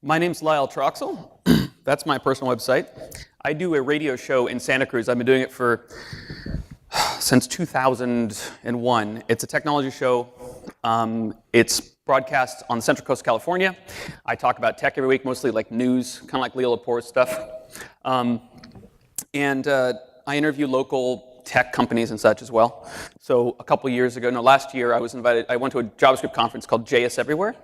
My name's Lyle Troxel. That's my personal website. I do a radio show in Santa Cruz. I've been doing it since 2001. It's a technology show. It's broadcast on the Central Coast of California. I talk about tech every week, mostly like news, kind of like Leo Laporte stuff. I interview local tech companies and such as well. So a couple years ago, last year, I went to a JavaScript conference called JS Everywhere,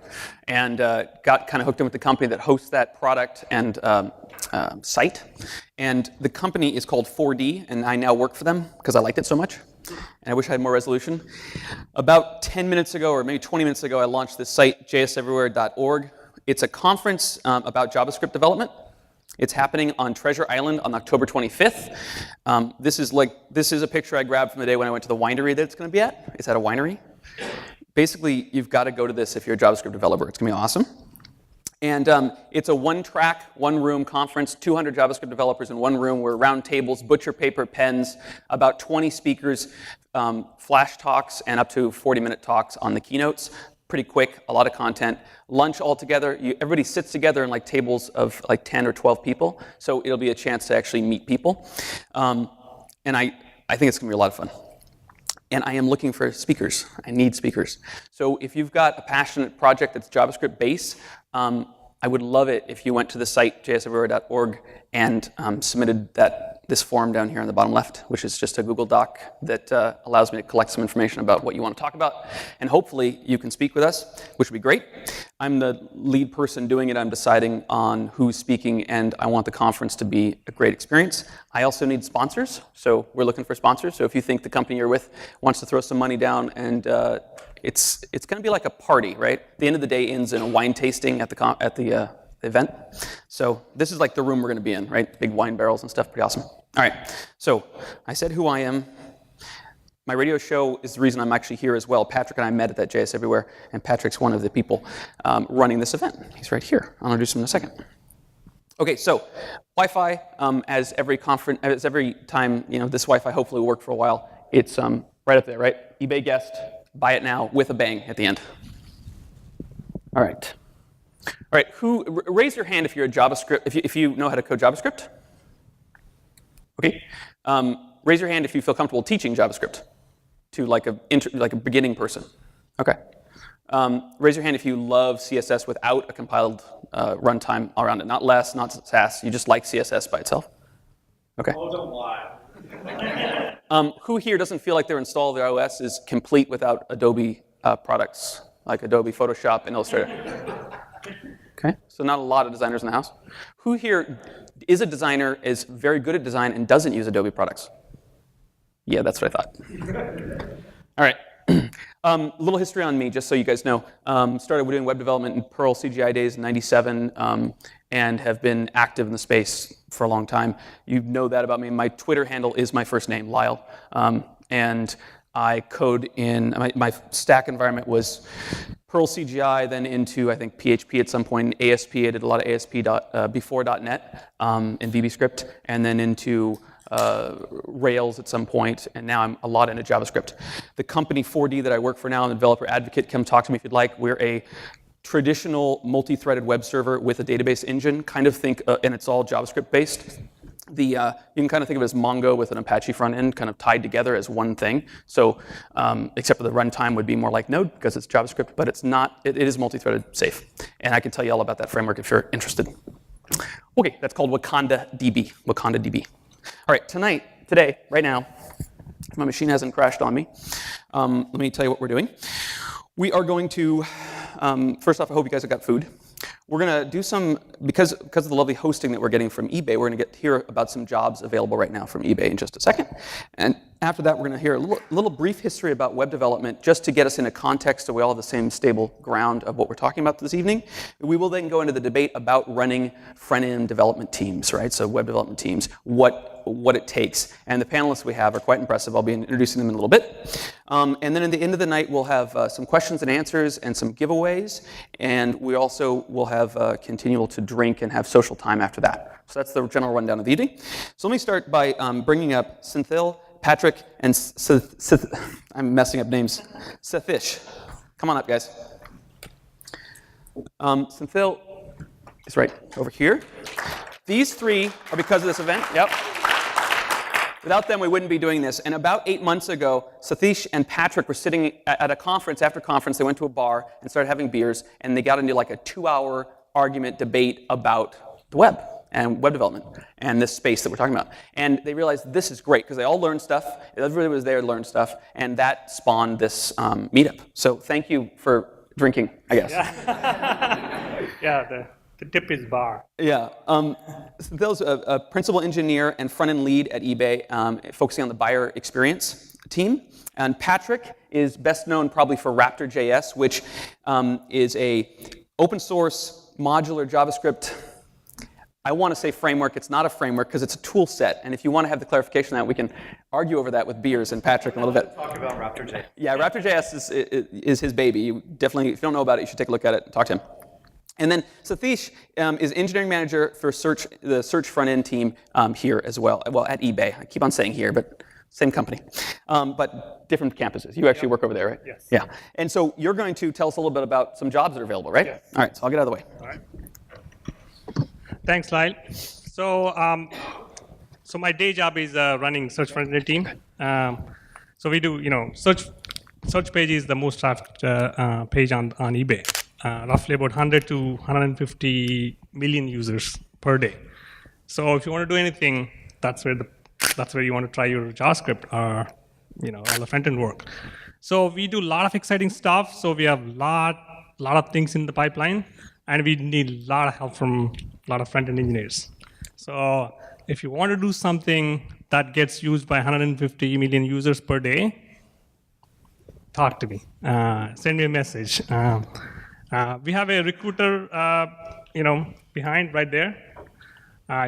and got kind of hooked in with the company that hosts that product and site. And the company is called 4D, and I now work for them because I liked it so much. And I wish I had more resolution. About 10 minutes ago, or maybe 20 minutes ago, I launched this site, jseverywhere.org. It's a conference about JavaScript development. It's happening on Treasure Island on October 25th. This is a picture I grabbed from the day when I went to the winery that it's going to be at. It's at a winery. Basically, you've got to go to this if you're a JavaScript developer. It's going to be awesome. And it's a one-track, one-room conference, 200 JavaScript developers in one room. We're round tables, butcher paper, pens, about 20 speakers, flash talks, and up to 40-minute talks on the keynotes. Pretty quick, a lot of content. Lunch all together. Everybody sits together in like tables of like 10 or 12 people, so it'll be a chance to actually meet people. And I think it's going to be a lot of fun. And I am looking for speakers. I need speakers. So if you've got a passionate project that's JavaScript based, I would love it if you went to the site, jseverywhere.org, and submitted this form down here on the bottom left, which is just a Google Doc that allows me to collect some information about what you want to talk about. And hopefully you can speak with us, which would be great. I'm the lead person doing it. I'm deciding on who's speaking, and I want the conference to be a great experience. I also need sponsors, so we're looking for sponsors. So if you think the company you're with wants to throw some money down, and it's going to be like a party, right? The end of the day ends in a wine tasting at the event. So this is like the room we're going to be in, right? Big wine barrels and stuff, pretty awesome. All right, so I said who I am. My radio show is the reason I'm actually here as well. Patrick and I met at that JS Everywhere, and Patrick's one of the people running this event. He's right here. I'll introduce him in a second. Okay, so Wi-Fi, as every time, this Wi-Fi hopefully will work for a while. It's right up there, right? eBay guest, buy it now with a bang at the end. All right. All right, raise your hand if you're a JavaScript, if you know how to code JavaScript? Okay. Raise your hand if you feel comfortable teaching JavaScript to like a beginning person. Okay. Raise your hand if you love CSS without a compiled runtime around it. Not less, not Sass. You just like CSS by itself. Okay. Oh, don't lie. Who here doesn't feel like their install of their OS is complete without Adobe products, like Adobe Photoshop and Illustrator? Okay, so not a lot of designers in the house. Who here is a designer, is very good at design, and doesn't use Adobe products? Yeah, that's what I thought. All right. A little history on me, just so you guys know. Started doing web development in Perl CGI days in '97, and have been active in the space for a long time. You know that about me. My Twitter handle is my first name, Lyle. And I code in, my stack environment was Perl CGI, then into, I think, PHP at some point, ASP. I did a lot of ASP before .NET in VBScript, and then into Rails at some point, and now I'm a lot into JavaScript. The company 4D that I work for now, I'm a developer advocate. Come talk to me if you'd like. We're a traditional multi-threaded web server with a database engine. Kind of think, and it's all JavaScript based. You can kind of think of it as Mongo with an Apache front end kind of tied together as one thing. So except for the runtime would be more like Node because it's JavaScript, but it's not. It is multi-threaded safe. And I can tell you all about that framework if you're interested. Okay, that's called Wakanda DB. Wakanda DB. All right, today, right now, if my machine hasn't crashed on me, let me tell you what we're doing. We are going to, first off, I hope you guys have got food. We're going to do some, because of the lovely hosting that we're getting from eBay, we're going to hear about some jobs available right now from eBay in just a second. And after that, we're going to hear a little brief history about web development just to get us in a context so we all have the same stable ground of what we're talking about this evening. We will then go into the debate about running front-end development teams, right? So web development teams, what it takes. And the panelists we have are quite impressive. I'll be introducing them in a little bit. And then at the end of the night, we'll have some questions and answers and some giveaways. And we also will have continual to drink and have social time after that. So that's the general rundown of the evening. So let me start by bringing up Senthil, Patrick, and I'm messing up names. Sathish. Come on up, guys. Senthil is right over here. These three are because of this event. Yep. Without them, we wouldn't be doing this. And about 8 months ago, Satish and Patrick were sitting at a conference. After conference, they went to a bar and started having beers, and they got into like a 2-hour argument debate about the web and web development and this space that we're talking about. And they realized this is great because they all learned stuff. Everybody was there to learn stuff, and that spawned this meetup. So thank you for drinking, I guess. Yeah, the tip is bar. Yeah. Bill's a principal engineer and front-end lead at eBay, focusing on the buyer experience team. And Patrick is best known probably for Raptor.js, which is a open source modular JavaScript. I want to say framework. It's not a framework because it's a tool set. And if you want to have the clarification on that, we can argue over that with beers and Patrick in a little bit. Talk about Raptor.js. Yeah, Raptor.js is his baby. You definitely, if you don't know about it, you should take a look at it and talk to him. And then Satish is engineering manager for the search front-end team here as well. Well, at eBay. I keep on saying here, but same company. But different campuses. You actually work over there, right? Yes. Yeah. And so you're going to tell us a little bit about some jobs that are available, right? Yes. All right, so I'll get out of the way. All right. Thanks, Lyle. So, so my day job is running search front-end team. So we do, search page is the most trafficked page on eBay. Roughly about 100 to 150 million users per day. So if you want to do anything, that's where you want to try your JavaScript or all the front-end work. So we do a lot of exciting stuff. So we have lot of things in the pipeline, and we need a lot of help from a lot of front-end engineers. So if you want to do something that gets used by 150 million users per day, talk to me. Send me a message. We have a recruiter, behind right there.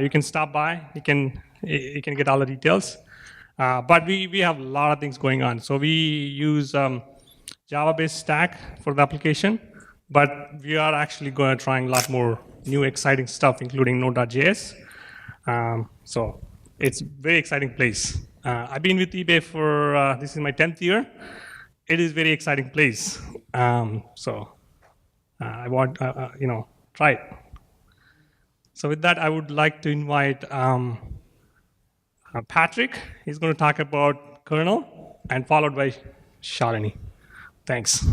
You can stop by. You can get all the details. But we have a lot of things going on. So we use Java-based stack for the application, but we are actually going to trying a lot more new exciting stuff, including Node.js. So it's a very exciting place. I've been with eBay for this is my 10th year. It is a very exciting place. I want, try it. So with that, I would like to invite Patrick. He's going to talk about kernel, and followed by Shalini. Thanks.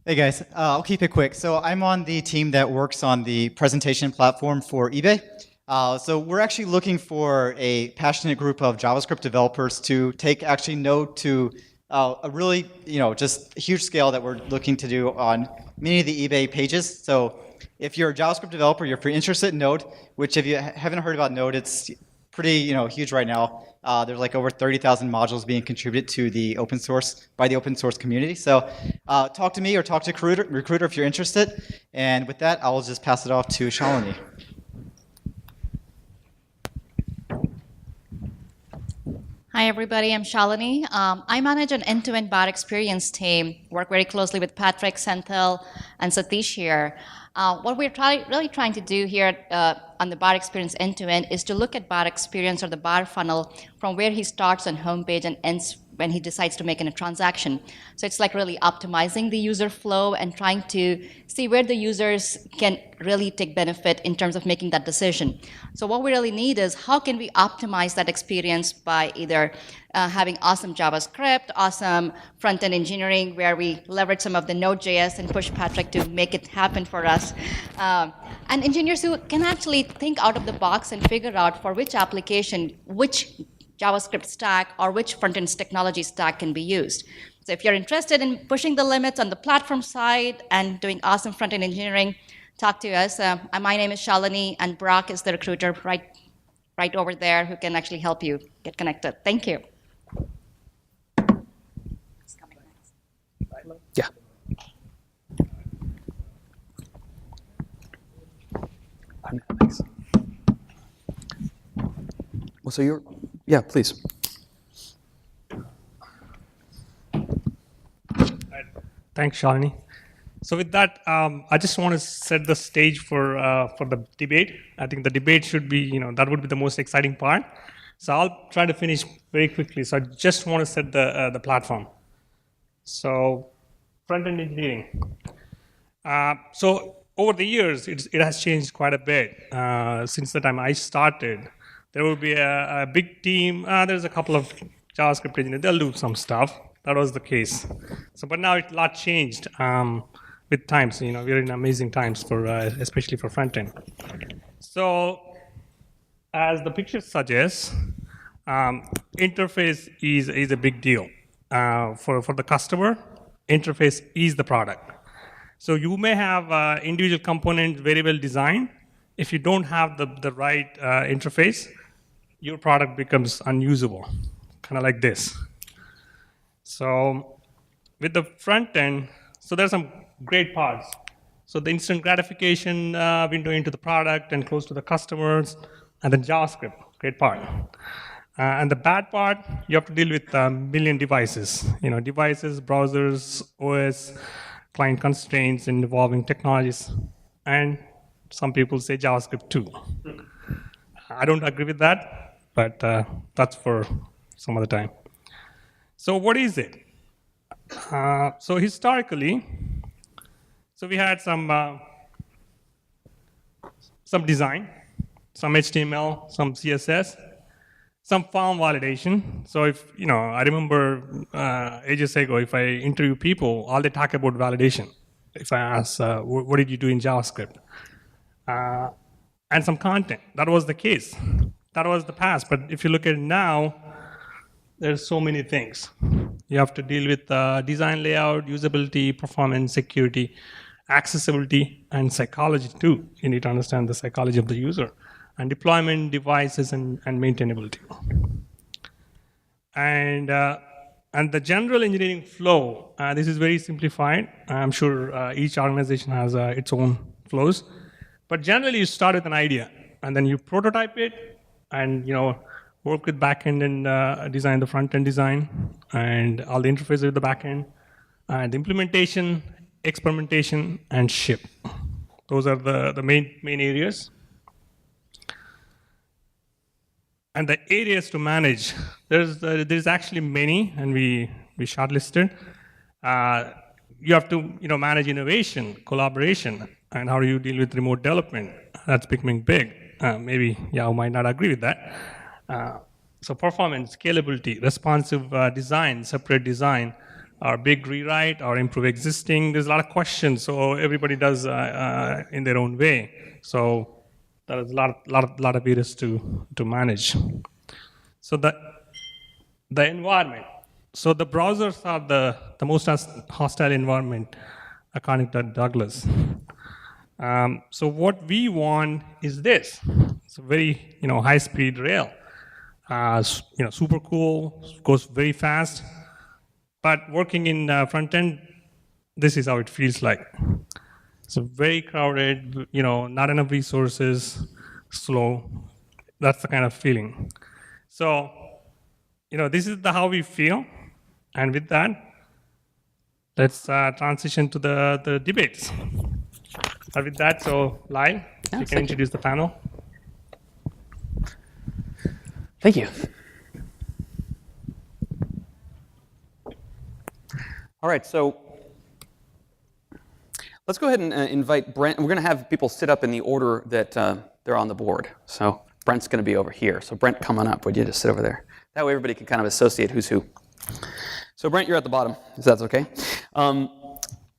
Hey guys, I'll keep it quick. So I'm on the team that works on the presentation platform for eBay. So we're actually looking for a passionate group of JavaScript developers to take actually Node to a really, just huge scale that we're looking to do on many of the eBay pages. So if you're a JavaScript developer, if you're interested in Node, which if you haven't heard about Node, it's pretty, huge right now. There's like over 30,000 modules being contributed to the open source by the open source community. So talk to me or talk to recruiter if you're interested. And with that, I'll just pass it off to Shalini. Hi, everybody. I'm Shalini. I manage an end-to-end bot experience team, work very closely with Patrick, Senthil, and Satish here. What we're really trying to do here on the bot experience end-to-end is to look at bot experience or the bot funnel from where he starts on homepage and ends when he decides to make a transaction. So it's like really optimizing the user flow and trying to see where the users can really take benefit in terms of making that decision. So what we really need is how can we optimize that experience by either having awesome JavaScript, awesome front-end engineering, where we leverage some of the Node.js and push Patrick to make it happen for us. And engineers who can actually think out of the box and figure out for which application, which JavaScript stack or which front-end technology stack can be used. So if you're interested in pushing the limits on the platform side and doing awesome front-end engineering, talk to us. My name is Shalini, and Brock is the recruiter right over there who can actually help you get connected. Thank you. Yeah. Thanks. Well, so yeah, please. Thanks, Shalini. So with that, I just want to set the stage for the debate. I think the debate should be, that would be the most exciting part. So I'll try to finish very quickly. So I just want to set the platform. So front-end engineering. So over the years, it has changed quite a bit. Since the time I started, there will be a big team. There's a couple of JavaScript engineers. They'll do some stuff. That was the case. So, but now a lot changed with times. We're in amazing times for, especially for front end. So, as the picture suggests, interface is a big deal for the customer. Interface is the product. So you may have individual components very well designed. If you don't have the right interface, your product becomes unusable, kind of like this. So with the front end, so there's some great parts. So the instant gratification window into the product and close to the customers, and then JavaScript, great part. And the bad part, you have to deal with a million devices. Devices, browsers, OS, client constraints, and evolving technologies. And some people say JavaScript too. I don't agree with that, but that's for some other time. So what is it? So historically, we had some design, some HTML, some CSS, some form validation. So if, I remember ages ago, if I interview people, all they talk about validation. If I ask, what did you do in JavaScript? And some content. That was the case. That was the past. But if you look at it now, there's so many things. You have to deal with design layout, usability, performance, security, accessibility, and psychology too. You need to understand the psychology of the user. And deployment, devices, and maintainability. And the general engineering flow, this is very simplified. I'm sure each organization has its own flows. But generally, you start with an idea, and then you prototype it, and work with backend and design the front-end design, and all the interfaces with the backend, and implementation, experimentation, and ship. Those are the main areas. And the areas to manage, there's actually many, and we shortlisted. You have to manage innovation, collaboration, and how do you deal with remote development? That's becoming big. Maybe Yao might not agree with that. So performance, scalability, responsive design, separate design, or big rewrite, or improve existing. There's a lot of questions, so everybody does in their own way. So there is a lot of areas to manage. So the environment. So the browsers are the most hostile environment, according to Douglas. So what we want is this. It's a very high-speed rail. Super cool, goes very fast. But working in front end, this is how it feels like. So very crowded, not enough resources, slow. That's the kind of feeling. So, this is how we feel. And with that, let's transition to the debates. With that, so Lyle, you can introduce the panel. Thank you. All right, so let's go ahead and invite Brent. We're going to have people sit up in the order that they're on the board. So Brent's going to be over here. So Brent, come on up. Would you just sit over there? That way everybody can kind of associate who's who. So Brent, you're at the bottom, if that's okay.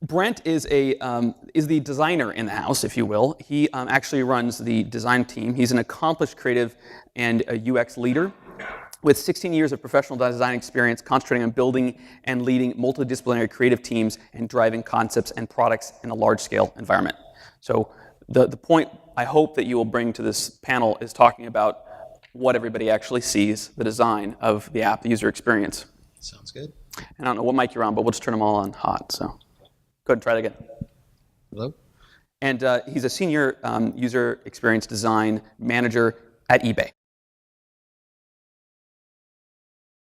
Brent is the designer in the house, if you will. He actually runs the design team. He's an accomplished creative and a UX leader with 16 years of professional design experience concentrating on building and leading multidisciplinary creative teams and driving concepts and products in a large-scale environment. So the point I hope that you will bring to this panel is talking about what everybody actually sees, the design of the app, the user experience. Sounds good. And I don't know what mic you're on, but we'll just turn them all on hot. So go ahead and try it again. Hello? And he's a senior user experience design manager at eBay.